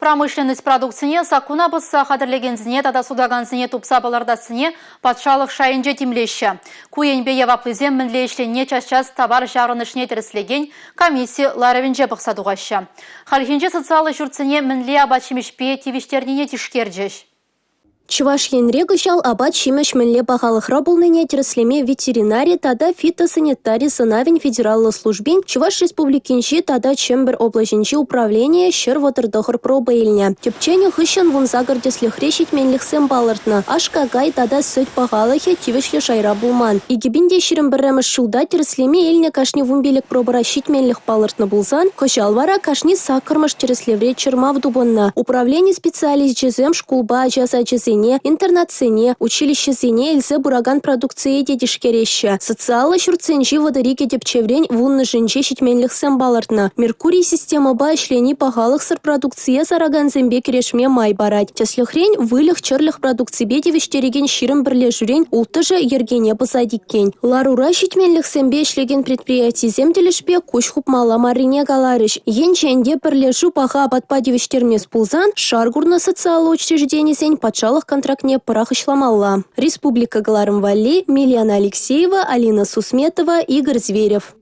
Промышленность продукцияне сакуна бысса хадырлегензіне тада судаганзіне тупса балардасыне патшалық шайынже тимлеші. Куенбе яваплызен мінлешленне час-час товар жарынышне тіріслеген комиссия ларовинже бұқсадуғашы. Халхинже социалы жүрціне мінле абачимешпе тивиштерніне тишкерджеш. Чуваш енрегі жал абат шимеш мінле бағалық рабылныне тереслеме ветеринария тада фитосанитария сынавин федераллы службин Чуваш республикинши тада чембер облажинчи управление шыр ватырдығыр проба еліне. Тепчені хыщан вунзагырде слехрешить менліхсен балыртны. Ашкагай тада сөт бағалығы тивішлі шайра булман. Игебінде ширім біріміш шулда тереслеме еліне кашни вумбелік пробаращить менліх балыртны булзан, кошалвара кашни сакырмыш тереслевре чырмав дубонна. Управление специалист жезем шкулба жаза жезен интернат-сене, училище-сене эльзе бураган продукции дедишкереща. Социалы шурценжи водорике депчеврень вунны жинче щитменлих сэмбалартна. Меркурий система ба шлени пагалых сыр продукция сараган зембе керешме май барать. Теслихрень вылих черлих продукции бедевиштереген ширым бірле жүрень ултыжы ергене бысадиккен. Ларура щитменлих сэмбе шлеген предприятий земделешпе кушхуп мала марине галарыш. Енченде бірлежу паға батпадевиштермес пулзан шаргурна социалы учреждение сень патшалық контрактне пырах ишламалла. Республика Галарым Валли, Милена Алексеева, Алина Сусметова, Игорь Зверев.